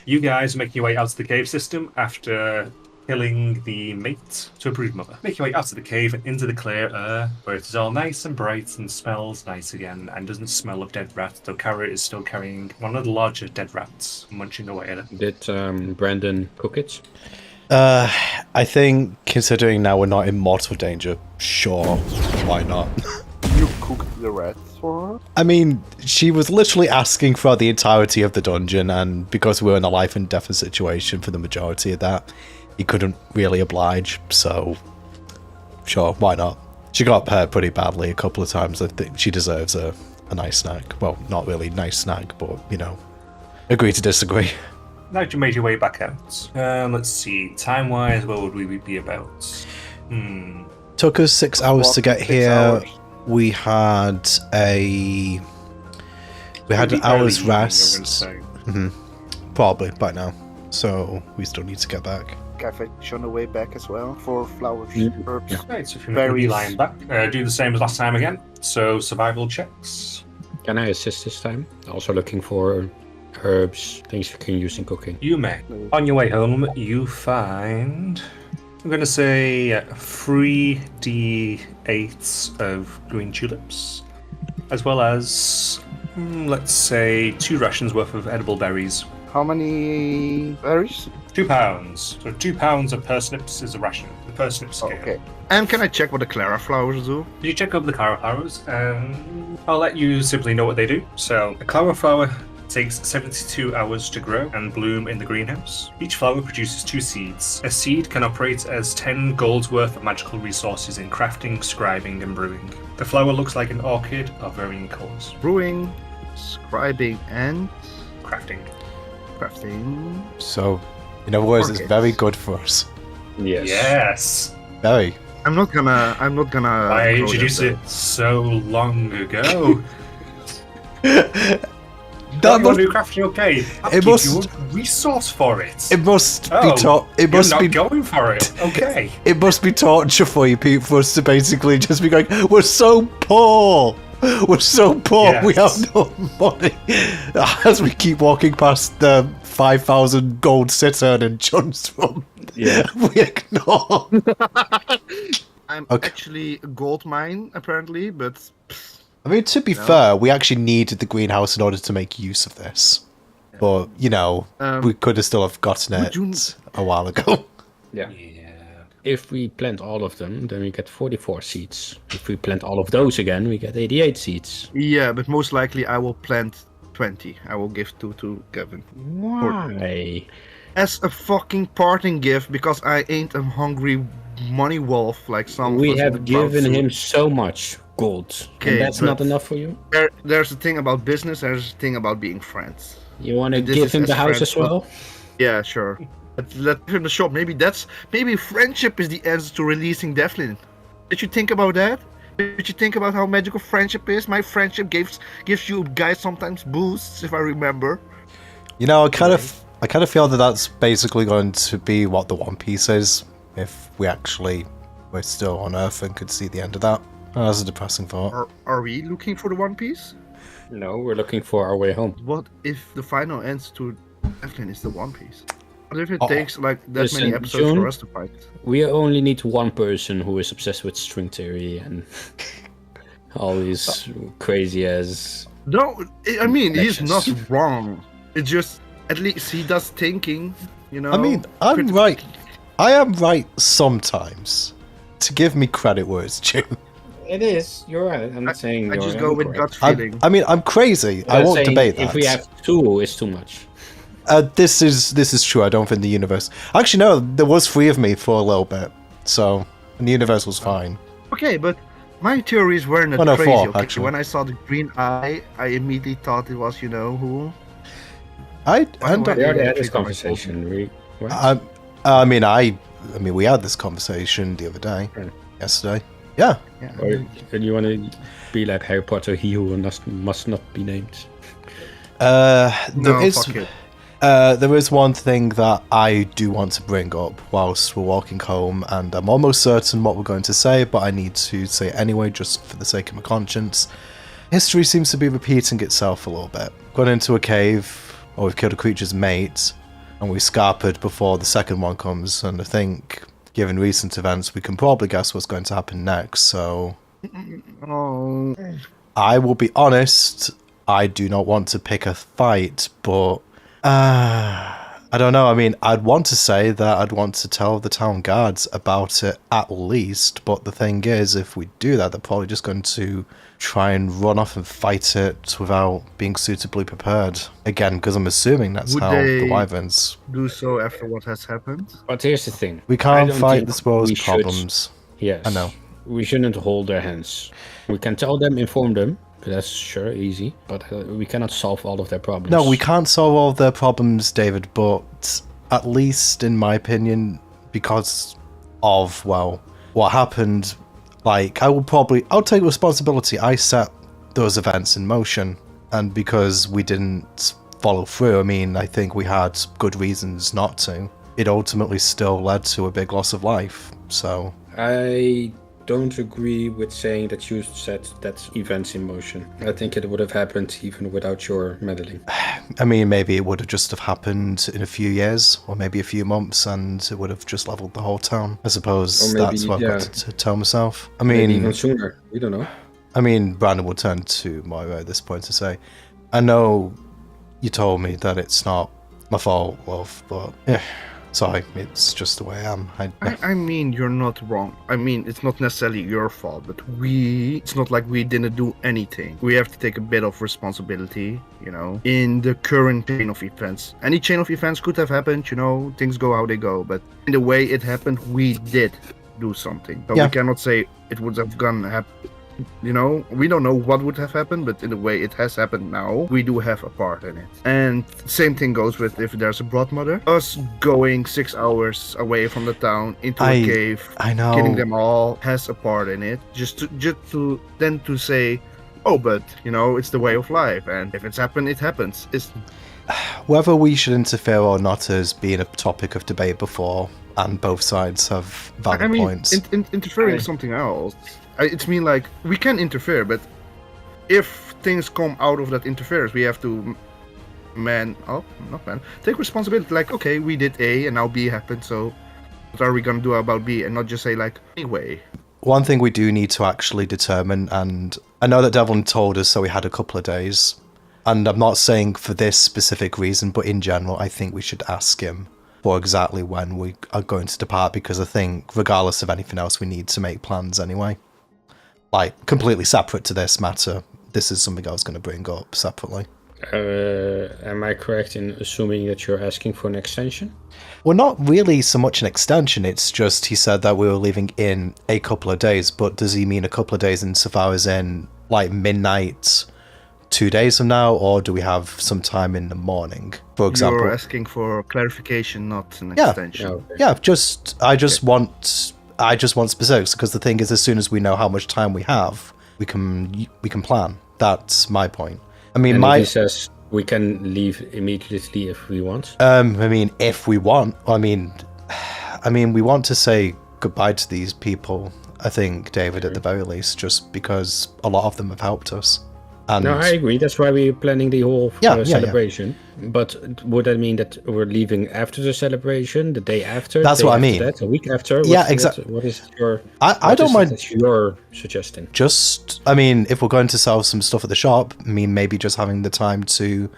You guys make your way out of the cave system after killing the mate to a broodmother. Make your way out of the cave and into the clear air, where it is all nice and bright and smells nice again, and doesn't smell of dead rat, though Carrot is still carrying one of the larger dead rats, munching away at it. Did Brandon cook it? I think, considering now we're not in mortal danger, sure, why not? You cooked the rats for her? I mean, she was literally asking throughout the entirety of the dungeon, and because we were in a life and death situation for the majority of that, he couldn't really oblige, so sure, why not? She got hurt pretty badly a couple of times. I think she deserves a nice snack. Well, not really nice snack, but, you know, agree to disagree. Now you made your way back out. Let's see, time-wise, what would we be about? Took us 6 hours to get 6 here. hours. We had an hour's rest. Probably by now. So we still need to get back. Cabbage on the way back as well for flowers, herbs. Yeah. Right, so if you're making a line back, do the same as last time again. So survival checks. Can I assist this time? Also looking for herbs, things you can use in cooking. You may. On your way home, you find, I'm going to say 3d8 of green tulips, as well as, let's say, 2 rations worth of edible berries. How many berries? 2 pounds. So 2 pounds of parsnips is a ration. The parsnip scale. Okay. And can I check what the Clara flowers do? You check over the cauliflowers. I'll let you simply know what they do. So, a cauliflower takes 72 hours to grow and bloom in the greenhouse. Each flower produces 2 seeds. A seed can operate as 10 gold's worth of magical resources in crafting, scribing, and brewing. The flower looks like an orchid of varying colours. Brewing, scribing, and Crafting. crafting. So, in other words, it's Orchids. very good for us. Yes. Yes! Very. I'm not gonna. I grow introduced them, it so long ago. That Don't you want must, to do crafting? Okay. I'll It give must- you a resource for it. it must be Oh, taught. It You're must not be. going for it. Okay. It must be torture for you, Pete, for us to basically just be going, we're so poor. We're so poor. We Yes. have no money. As we keep walking past the 5,000 gold cittern and John's from, Yeah. we ignore. I'm Okay. actually a gold mine apparently, but I mean, to be fair, we actually needed the greenhouse in order to make use of this. But, you know, we could have still have gotten would you- it a while ago. Yeah. Yeah. If we plant all of them, then we get 44 seeds. If we plant all of those again, we get 88 seeds. yeah, but most likely I will plant 20. I will give 2 to Kevin Why? as a fucking parting gift because I ain't a hungry money wolf like some. We of us have in the crowd given do. him so much gold. Okay, And that's but- not enough for you? There's a thing about business. There's a thing about being friends. You want to This give is him as the house friends, as well? Yeah, sure. Let's give him the shop. Maybe friendship is the answer to releasing Devlin. Did you think about that? Did you think about how magical friendship is? My friendship gives you guys sometimes boosts, if I remember. You know, I kind of feel that that's basically going to be what the One Piece is, if we actually were still on Earth and could see the end of that. Oh, that's a depressing thought. Are we looking for the One Piece? No, we're looking for our way home. What if the final answer to Devlin is the One Piece? What if it Oh, takes like that listen, many episodes June? for us to fight? We only need one person who is obsessed with string theory and all these crazy ass. No, I mean he's not Connections. wrong. It's just at least he does thinking, you know. I mean, I'm critical- right. I am right sometimes. To give me credit where it's due. It is. You're right. I'm not saying. I you're just go with incorrect. gut feeling. I mean, I'm crazy. I I'm won't saying debate that. If we have two, it's too much. This is true. I don't think the universe. Actually, no. There was 3 of me for a little bit, so and the universe was fine. Okay, but my theories weren't that Oh, no, crazy. 4, Okay? actually. When I saw the green eye, I immediately thought it was, you know, who? I By the way, We already Yeah, had this trigger my conversation. I mean, we had this conversation the other day, Yeah. yesterday. Yeah. Yeah. Or you want to be like Harry Potter, he who must not be named. No, There is one thing that I do want to bring up whilst we're walking home, and I'm almost certain what we're going to say, but I need to say it anyway, just for the sake of my conscience. History seems to be repeating itself a little bit. Gone into a cave, or we've killed a creature's mate, and we scarpered before the second one comes, and I think, given recent events, we can probably guess what's going to happen next, so... Oh. I will be honest, I do not want to pick a fight, but... I don't know, I mean, I'd want to say that I'd want to tell the town guards about it at least, but the thing is, if we do that, they're probably just going to try and run off and fight it without being suitably prepared. Again, because I'm assuming that's Would how they the wyverns... do so after what has happened? But here's the thing. We I can't don't fight think this world's we should- problems. Yes. I know. We shouldn't hold their hands. We can tell them, inform them. That's sure easy, but we cannot solve all of their problems. No, we can't solve all their problems, David, but at least in my opinion, because of, well, what happened, like, I'll take responsibility. I set those events in motion, and because we didn't follow through, I mean, I think we had good reasons not to. It ultimately still led to a big loss of life, so... I don't agree with saying that you set that events in motion. I think it would have happened even without your meddling. I mean, maybe it would have just have happened in a few years, or maybe a few months, and it would have just leveled the whole town. I suppose Or maybe, that's what I've got to tell myself. I Maybe mean, even sooner. We don't know. I mean, Brandon will turn to Moira at this point to say, I know you told me that it's not my fault, love, but yeah, sorry, it's just the way I am. I mean, you're not wrong. I mean, it's not necessarily your fault, but it's not like we didn't do anything. We have to take a bit of responsibility, you know, in the current chain of events. Any chain of events could have happened, you know, things go how they go, but in the way it happened, we did do something. So Yeah. we cannot say it would have gone happen. You know, we don't know what would have happened, but in the way it has happened now, we do have a part in it. And same thing goes with if there's a brood mother. Us going 6 hours away from the town into a cave, I know. killing them all, has a part in it. Just to then to say, oh, but you know, it's the way of life, and if it's happened, it happens. It's Whether we should interfere or not has been a topic of debate before, and both sides have valid I mean, points. interfering is something else. It's mean like we can interfere, but if things come out of that interference, we have to take responsibility. Like, okay, we did A, and now B happened, so what are we gonna do about B? And not just say like, anyway. One thing we do need to actually determine, and I know that Devlin told us, so we had a couple of days, and I'm not saying for this specific reason, but in general, I think we should ask him for exactly when we are going to depart, because I think, regardless of anything else, we need to make plans anyway. Like, completely separate to this matter. This is something I was going to bring up separately. Am I correct in assuming that you're asking for an extension? Well, not really so much an extension, it's just he said that we were leaving in a couple of days, but does he mean a couple of days insofar as in, like, midnight 2 days from now, or do we have some time in the morning, for example? You're asking for clarification, not an extension. Okay. Yeah, I just want specifics, because the thing is, as soon as we know how much time we have, we can plan. That's my point. I mean, And if he says we can leave immediately if we want. I mean, if we want, I mean, we want to say goodbye to these people. I think, David, at the very least, just because a lot of them have helped us. And No, I agree. That's why we're planning the whole celebration. But would that mean that we're leaving after the celebration, the day after? That's day what I after mean. That, a week after? Yeah, exactly. What is your? I don't mind. That you're suggesting. Just, I mean, if we're going to sell some stuff at the shop, I mean, maybe just having the time to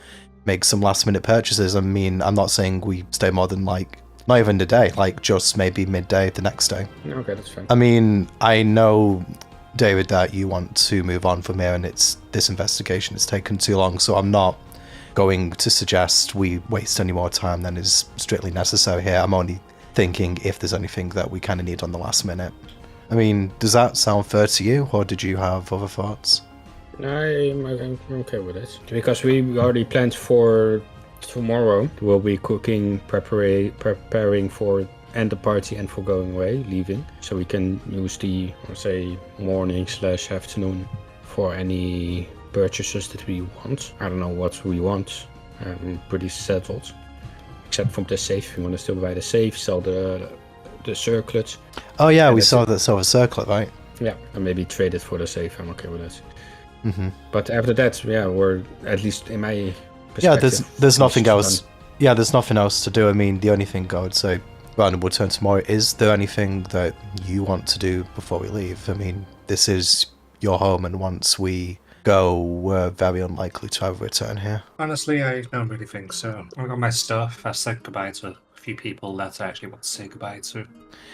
make some last minute purchases. I mean, I'm not saying we stay more than like, not even a day, like just maybe midday the next day. Okay, that's fine. I mean, I know, David, that you want to move on from here, and this investigation has taken too long, so I'm not going to suggest we waste any more time than is strictly necessary here. I'm only thinking if there's anything that we kind of need on the last minute. I mean, does that sound fair to you, or did you have other thoughts? I'm okay with it. Because we already planned for tomorrow. We'll be cooking, preparing for and the party and for going away, leaving. So we can use the, say, morning/afternoon for any purchases that we want. I don't know what we want. I'm pretty settled. Except from the safe. We want to still buy the safe, sell the circlet. Oh yeah, we that's saw the silver circlet, right? Yeah, and maybe trade it for the safe. I'm okay with it. Mm-hmm. But after that, yeah, we're at least in my Yeah, perspective. there's nothing else. Yeah, there's nothing else to do. I mean, the only thing I would say, Brandon, we'll turn tomorrow. Is there anything that you want to do before we leave? I mean, this is your home, and once we go, we're very unlikely to have a return here. Honestly, I don't really think so. I got my stuff. I said goodbye to a few people that I actually want to say goodbye to.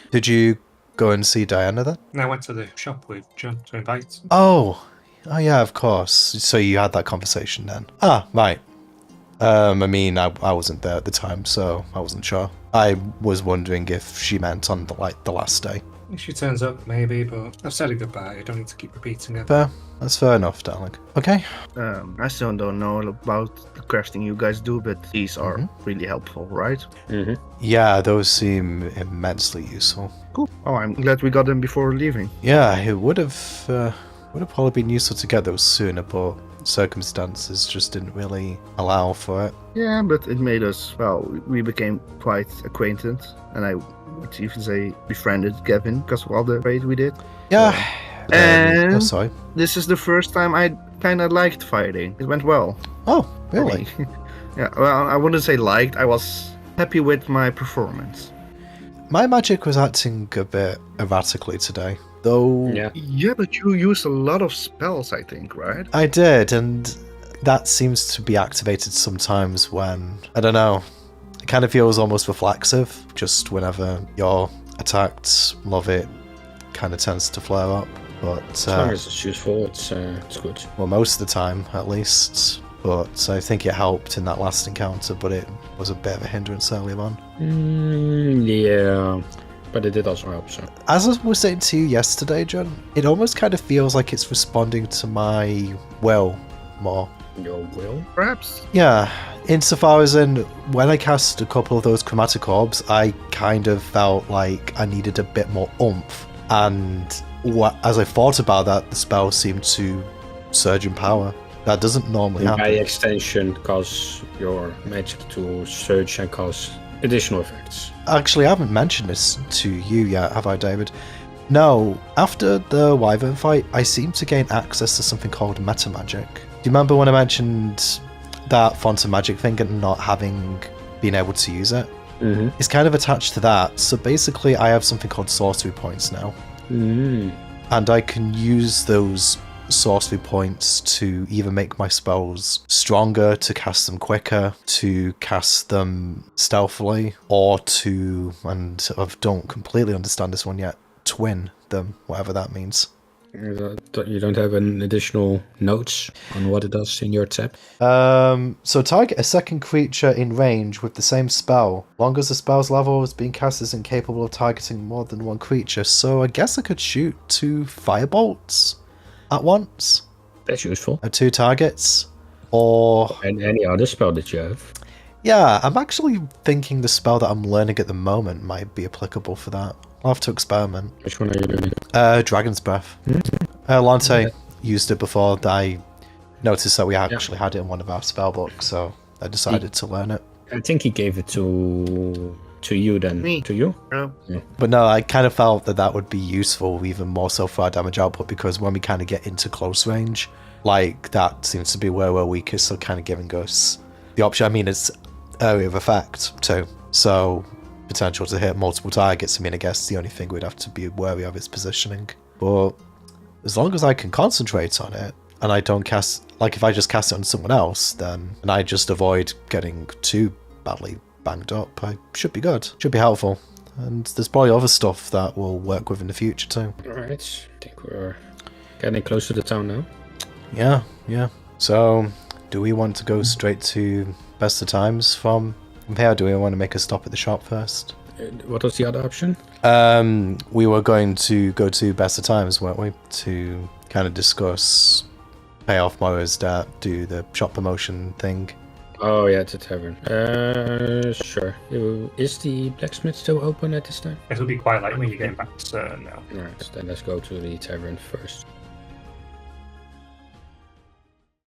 Did you go and see Diana then? And I went to the shop with John to invite. Oh yeah, of course. So you had that conversation then? Ah, right. I mean, I wasn't there at the time, so I wasn't sure. I was wondering if she meant on the last day. If she turns up, maybe, but I've said a goodbye. I don't need to keep repeating it. Fair. That's fair enough, darling. Okay. I still don't know about the crafting you guys do, but these are really helpful, right? Yeah, those seem immensely useful. Cool. Oh, I'm glad we got them before leaving. Yeah, it would have probably been useful to get those sooner, but circumstances just didn't really allow for it. Yeah, but it made us, well, we became quite acquainted, and I would even say befriended Gavin because of all the raid we did. Yeah. And sorry. this is the first time I kind of liked fighting. It went well. Oh, for really? me. Yeah, well, I wouldn't say liked. I was happy with my performance. My magic was acting a bit erratically today, though. Yeah, but you used a lot of spells, I think, right? I did, and that seems to be activated sometimes when, I don't know, it kind of feels almost reflexive. Just whenever you're attacked, love it kind of tends to flare up. But as long as it's useful, it's good. Well, most of the time, at least. But I think it helped in that last encounter, but it was a bit of a hindrance earlier on. Yeah, but it did also help, so. As I was saying to you yesterday, John, it almost kind of feels like it's responding to my will more. Your will? Perhaps. Yeah, insofar as in, when I cast a couple of those chromatic orbs, I kind of felt like I needed a bit more oomph. And as I thought about that, the spell seemed to surge in power. That doesn't normally happen. By extension, cause your magic to surge and cause additional effects. Actually, I haven't mentioned this to you yet, have I, David? No, after the Wyvern fight, I seem to gain access to something called meta magic. Do you remember when I mentioned that font of magic thing and not having been able to use it? It's kind of attached to that. So basically, I have something called sorcery points now. And I can use those sorcery points to either make my spells stronger, to cast them quicker, to cast them stealthily, or to, and I don't completely understand this one yet, twin them, whatever that means. You don't have an additional notes on what it does in your tab? So target a second creature in range with the same spell. Long as the spell's level is being cast is incapable of targeting more than one creature. So I guess I could shoot 2 firebolts at once. That's useful. At 2 targets. Or... And any other spell that you have. Yeah, I'm actually thinking the spell that I'm learning at the moment might be applicable for that. I'll have to experiment. Which one are you doing? Dragon's Breath. Lante used it before. I noticed that we actually had it in one of our spell books, so I decided to learn it. I think he gave it to you then. Me. To you? Yeah. But no, I kind of felt that would be useful, even more so for our damage output, because when we kind of get into close range, like, that seems to be where we're weakest, so kind of giving us the option. I mean, it's area of effect too, so potential to hit multiple targets. I mean, I guess the only thing we'd have to be wary of is positioning. But as long as I can concentrate on it, and I don't cast, like, if I just cast it on someone else, then, and I just avoid getting too badly banged up, I should be good. Should be helpful. And there's probably other stuff that we'll work with in the future too. Alright, I think we're getting close to the town now. Yeah. So, do we want to go straight to Best of Times from here? Do we want to make a stop at the shop first? What was the other option? We were going to go to Best of Times, weren't we? To kind of discuss, pay off Moira's debt, do the shop promotion thing. Oh yeah, it's a tavern. Sure. Is the blacksmith still open at this time? It'll be quite late when you get back, so no. Alright, then let's go to the tavern first.